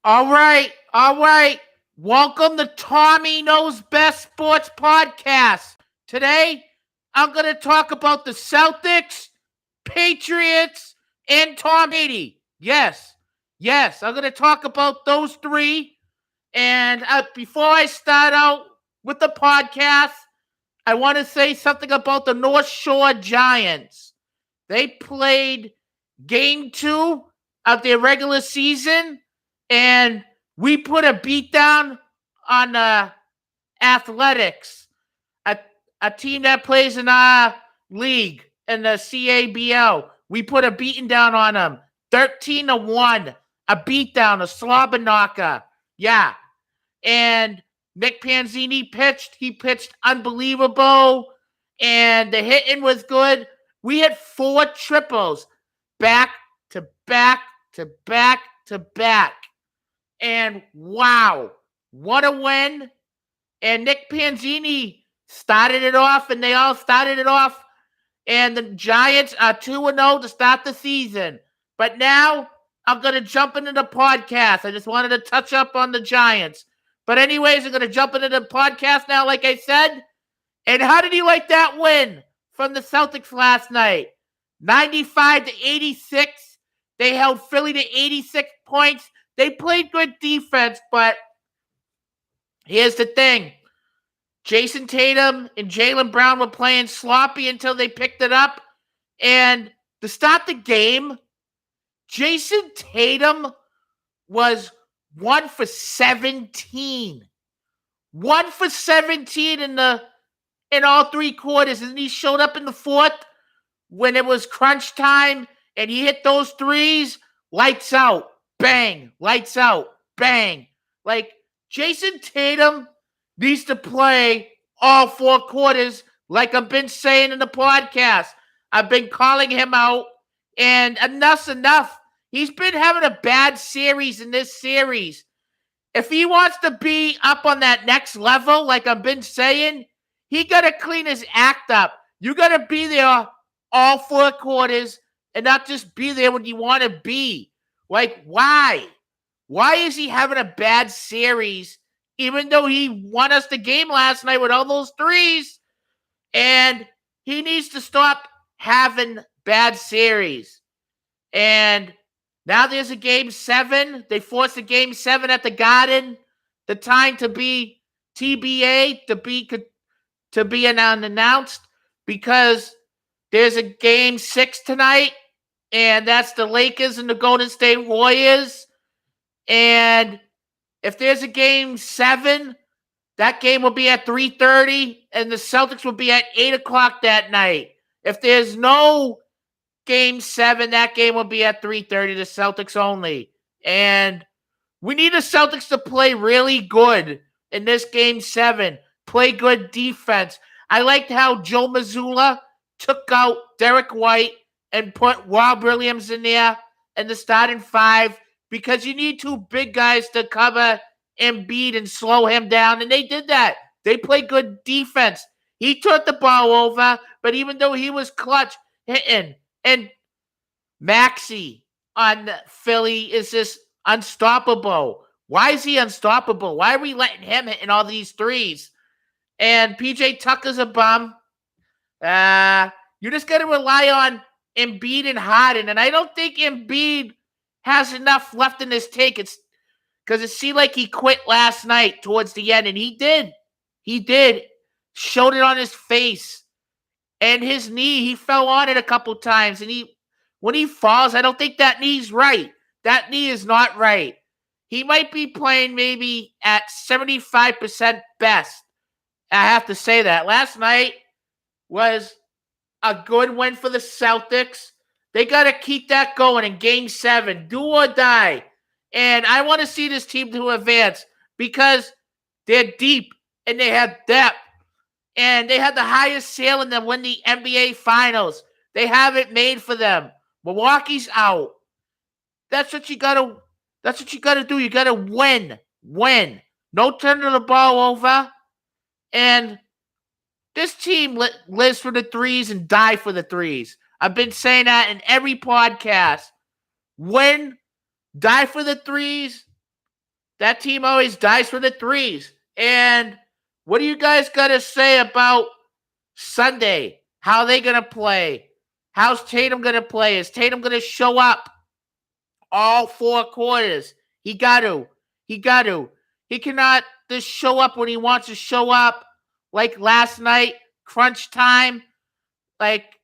All right, all right. Welcome to Tommy Knows Best Sports Podcast. Today, I'm going to talk about the Celtics, Patriots, and Tom Brady. Yes, I'm going to talk about those three. And before I start out with the podcast, I want to say something about the North Shore Giants. They played game 2 of their regular season, and we put a beat down on Athletics, a, a team that plays in our league in the CABL. We put a beating down on them, 13-1, a beatdown, a slobber knocker. Yeah, and Nick Panzini pitched. He pitched unbelievable, and the hitting was good. We had 4 triples back to back to back to back. And wow, what a win. And Nick Panzini started it off, and they all started it off. And the Giants are 2-0 to start the season. But now I'm going to jump into the podcast. I just wanted to touch up on the Giants. But anyways, I'm going to jump into the podcast now, like I said. And how did you like that win from the Celtics last night? 95-86. They held Philly to 86 points. They played good defense, but here's the thing. Jason Tatum and Jaylen Brown were playing sloppy until they picked it up. And to start the game, Jason Tatum was 1 for 17. 1 for 17 in all 3 quarters. And he showed up in the fourth when it was crunch time, and he hit those threes. Lights out. Bang. Lights out. Bang. Like, Jason Tatum needs to play all 4 quarters, like I've been saying in the podcast. I've been calling him out, and enough's enough. He's been having a bad series in this series. If he wants to be up on that next level, like I've been saying, he got to clean his act up. You got to be there all 4 quarters and not just be there when you want to be. Like, why? Why is he having a bad series, even though he won us the game last night with all those threes? And he needs to stop having bad series. And now there's a game 7. They forced a game 7 at the Garden. The time to be TBA, to be announced, because there's a game 6 tonight, and that's the Lakers and the Golden State Warriors. And if there's a game 7, that game will be at 3:30, and the Celtics will be at 8 o'clock that night. If there's no game 7, that game will be at 3:30, the Celtics only. And we need the Celtics to play really good in this game 7. Play good defense. I liked how Joe Mazzulla took out Derek White and put Rob Williams in there in the starting 5, because you need 2 big guys to cover Embiid and slow him down, and they did that. They played good defense. He turned the ball over, but even though he was clutch hitting, and Maxey on Philly is just unstoppable. Why is he unstoppable? Why are we letting him hit in all these threes? And PJ Tucker's a bum. You just got to rely on Embiid and Harden, and I don't think Embiid has enough left in his tank. It's because it seemed like he quit last night towards the end, and he did. He did. Showed it on his face. And his knee, he fell on it a couple times, and when he falls, I don't think that knee's right. That knee is not right. He might be playing maybe at 75% best. I have to say that. Last night was a good win for the Celtics. They got to keep that going in game 7. Do or die. And I want to see this team to advance because they're deep and they have depth. And they have the highest ceiling to win the NBA Finals. They have it made for them. Milwaukee's out. That's what you gotta do. You gotta win. Win. No turning the ball over. And this team lives for the threes and die for the threes. I've been saying that in every podcast. Win, die for the threes, that team always dies for the threes. And what do you guys got to say about Sunday? How are they going to play? How's Tatum going to play? Is Tatum going to show up all 4 quarters? He got to. He got to. He cannot just show up when he wants to show up, like last night, crunch time, like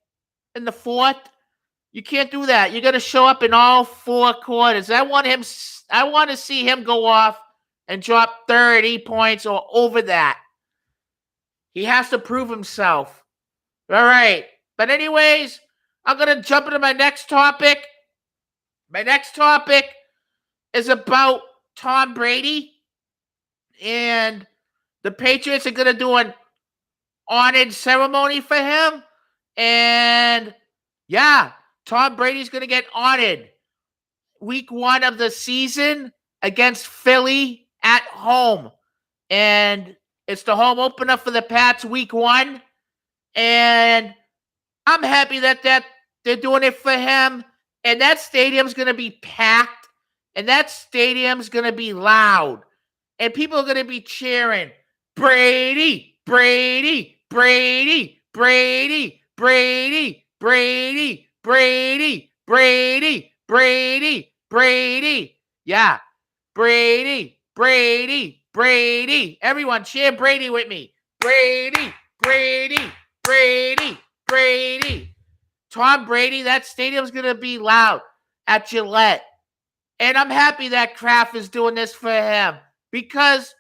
in the fourth. You can't do that. You got to show up in all 4 quarters. I want to see him go off and drop 30 points or over that. He has to prove himself. All right. But anyways, I'm going to jump into my next topic. My next topic is about Tom Brady. And the Patriots are going to do an honored ceremony for him. And yeah, Tom Brady's going to get honored. Week 1 of the season against Philly at home. And it's the home opener for the Pats week 1. And I'm happy that they're doing it for him. And that stadium's going to be packed. And that stadium's going to be loud. And people are going to be cheering, Brady, Brady, Brady, Brady, Brady, Brady, Brady, Brady, Brady, Brady. Yeah, Brady, Brady, Brady. Everyone cheer Brady with me. Brady, Brady, Brady, Brady. Tom Brady, that stadium's going to be loud at Gillette. And I'm happy that Kraft is doing this for him. Because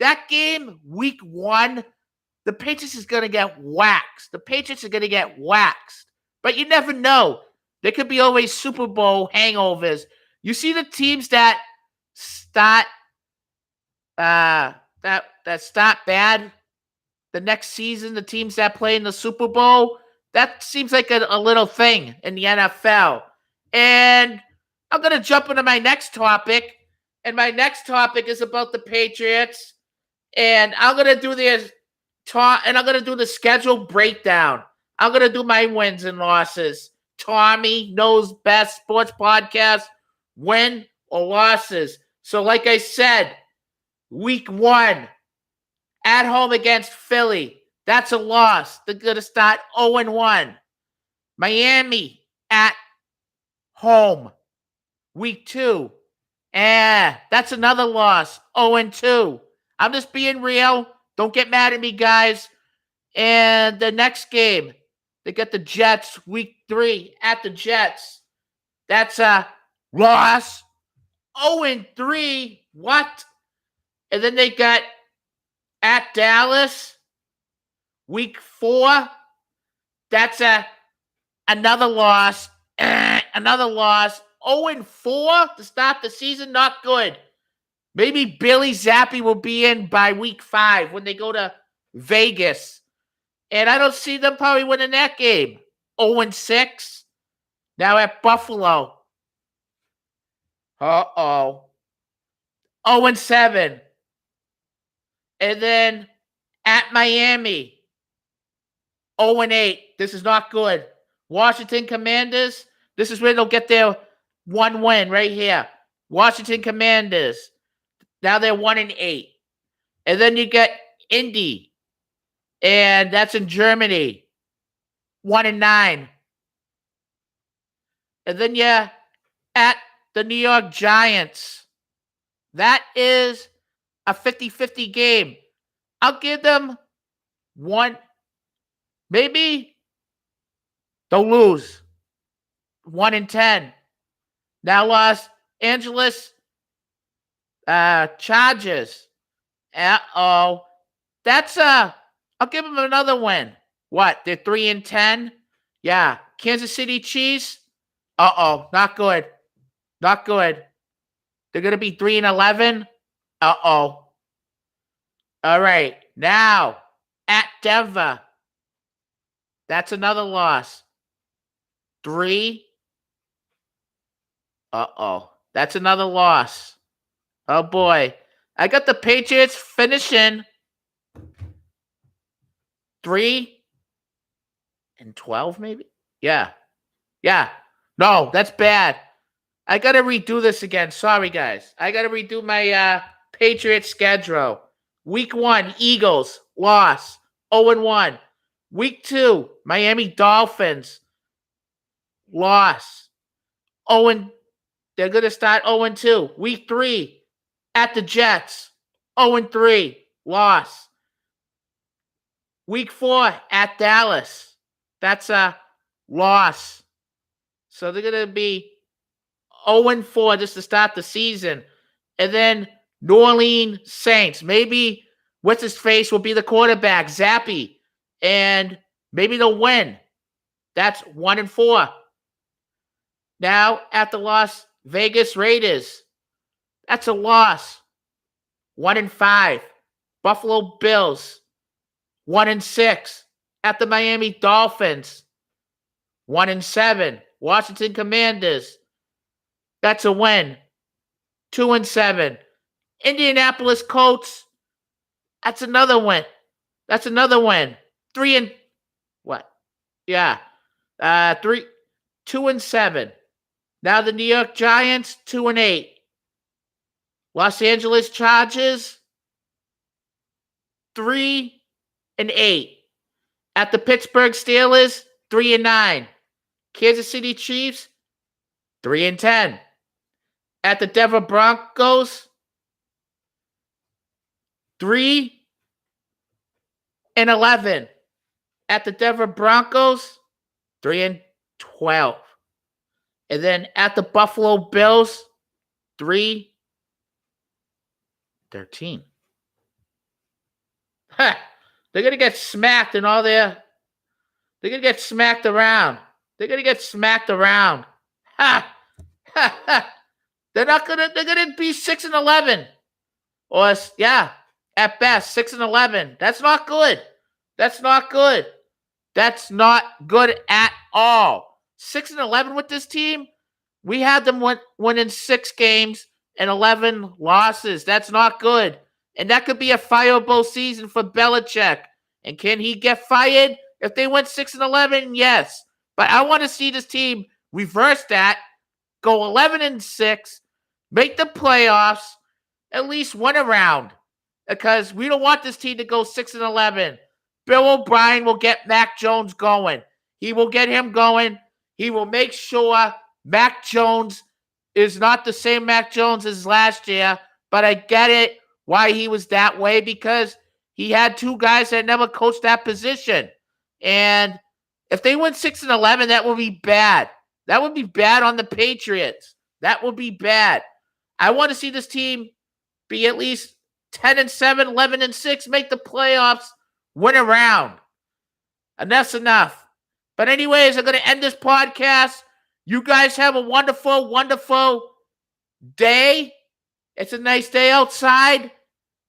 that game, week 1, the Patriots is going to get waxed. The Patriots are going to get waxed. But you never know. There could be always Super Bowl hangovers. You see the teams that start that start bad the next season, the teams that play in the Super Bowl, that seems like a little thing in the NFL. And I'm going to jump into my next topic. And my next topic is about the Patriots. And I'm going to do this I'm going to do the schedule breakdown. I'm going to do my wins and losses. Tommy Knows Best Sports Podcast, win or losses. So like I said, week 1, at home against Philly. That's a loss. They're going to start 0-1. Miami at home. Week 2. That's another loss. 0-2. I'm just being real. Don't get mad at me, guys. And the next game, they got the Jets, week 3 at the Jets. That's a loss. 0-3. What? And then they got at Dallas, week 4. That's another loss. Another loss. 0-4 to start the season. Not good. Maybe Billy Zappi will be in by week 5 when they go to Vegas. And I don't see them probably winning that game. 0-6. Now at Buffalo. 0-7. And then at Miami. 0-8. This is not good. Washington Commanders. This is where they'll get their 1 win right here. Washington Commanders. Now they're 1-8. And then you get Indy. And that's in Germany. 1-9. And then you're at the New York Giants. That is a 50-50 game. I'll give them 1. Maybe they'll lose. 1-10. Now Los Angeles Chargers. That's I'll give them another win. What? They're 3-10? Yeah. Kansas City Chiefs? Not good. Not good. They're going to be 3-11? All right. Now, at Denver. That's another loss. 3. That's another loss. Oh, boy. I got the Patriots finishing 3-12, maybe? Yeah. No, that's bad. I got to redo this again. Sorry, guys. I got to redo my Patriots schedule. Week 1, Eagles, loss, 0-1. Week 2, Miami Dolphins, loss, 0. They're going to start 0-2. Week 3, at the Jets, 0-3, loss. Week 4, at Dallas, that's a loss. So they're going to be 0-4 just to start the season. And then New Orleans Saints. Maybe what's-his-face will be the quarterback, Zappy. And maybe they'll win. That's 1-4. Now at the Las Vegas Raiders. That's a loss. 1-5. Buffalo Bills. 1-6. At the Miami Dolphins. 1-7. Washington Commanders. That's a win. 2-7. Indianapolis Colts. That's another win. 3 what? Yeah. 2-7. Now the New York Giants, 2-8. Los Angeles Chargers, 3-8. At the Pittsburgh Steelers, 3-9. Kansas City Chiefs, 3-10. At the Denver Broncos, 3-11. At the Denver Broncos, 3-12. And then at the Buffalo Bills, 3-13. They're going to get smacked in all their... They're going to get smacked around. They're going to They're going to be 6-11. Or, yeah, at best, 6-11. That's not good. That's not good at all. 6-11 with this team? We had them winning 6 games and 11 losses. That's not good. And that could be a fireable season for Belichick. And can he get fired if they went 6-11? Yes. But I want to see this team reverse that, go 11-6, make the playoffs, at least win a round. Because we don't want this team to go 6-11. Bill O'Brien will get Mac Jones going. He will get him going. He will make sure Mac Jones is not the same Mac Jones as last year. But I get it why he was that way, because he had 2 guys that never coached that position. And if they went 6-11, that would be bad. That would be bad on the Patriots. That would be bad. I want to see this team be at least 10-7, 11-6, make the playoffs, win a round. And that's enough. But anyways, I'm going to end this podcast. You guys have a wonderful, wonderful day. It's a nice day outside.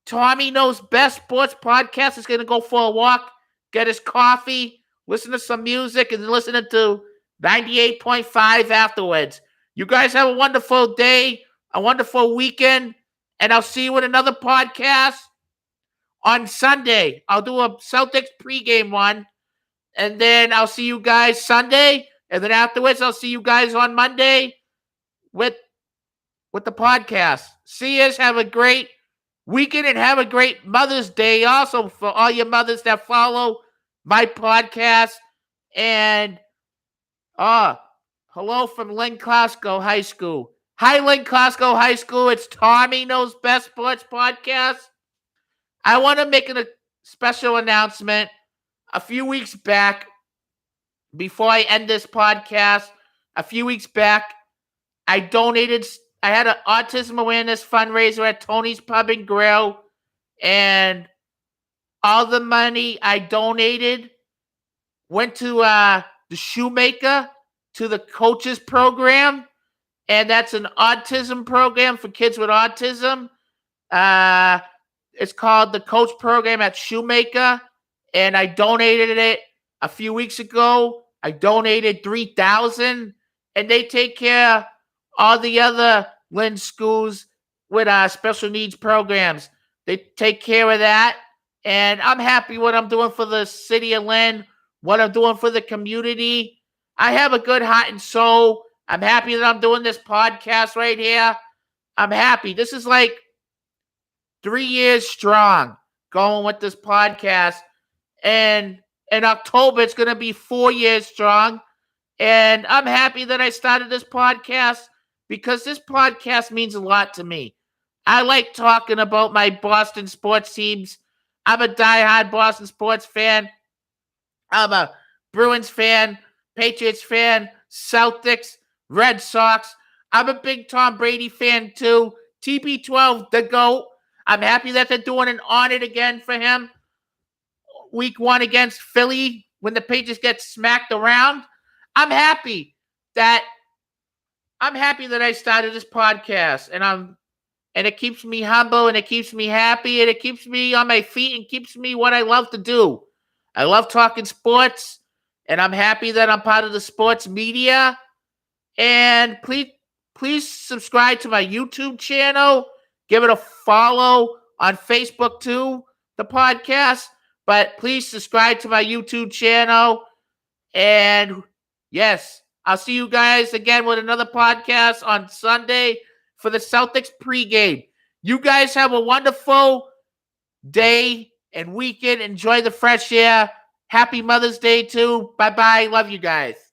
Tommy Knows Best Sports Podcast is going to go for a walk, get his coffee, listen to some music, and listen to 98.5 afterwards. You guys have a wonderful day, a wonderful weekend, and I'll see you in another podcast on Sunday. I'll do a Celtics pregame one, and then I'll see you guys Sunday, and then afterwards I'll see you guys on Monday with the podcast. See yous. Have a great weekend and have a great Mother's Day also for all your mothers that follow my podcast. And hello from Lynn Costco High School. Hi, Lynn Costco High School. It's Tommy Knows Best Sports Podcast. I want to make a special announcement. A few weeks back, before I end this podcast, a few weeks back, I had an autism awareness fundraiser at Tony's Pub and Grill, and all the money I donated went to the Shoemaker, to the coaches program, and that's an autism program for kids with autism. It's called the Coach Program at Shoemaker, and I donated it a few weeks ago. I donated $3,000, and they take care of all the other Lynn schools with special needs programs. They take care of that, and I'm happy what I'm doing for the city of Lynn, what I'm doing for the community. I have a good heart and soul. I'm happy that I'm doing this podcast right here. I'm happy. This is like 3 years strong going with this podcast. And in October, it's going to be 4 years strong. And I'm happy that I started this podcast because this podcast means a lot to me. I like talking about my Boston sports teams. I'm a diehard Boston sports fan. I'm a Bruins fan, Patriots fan, Celtics, Red Sox. I'm a big Tom Brady fan too. TB12, the GOAT. I'm happy that they're doing an audit again for him. Week 1 against Philly when the Patriots get smacked around. I'm happy that I started this podcast, and it keeps me humble, and it keeps me happy, and it keeps me on my feet, and keeps me what I love to do. I love talking sports, and I'm happy that I'm part of the sports media. And please subscribe to my YouTube channel. Give it a follow on Facebook too, the podcast. But please subscribe to my YouTube channel. And yes, I'll see you guys again with another podcast on Sunday for the Celtics pregame. You guys have a wonderful day and weekend. Enjoy the fresh air. Happy Mother's Day too. Bye-bye. Love you guys.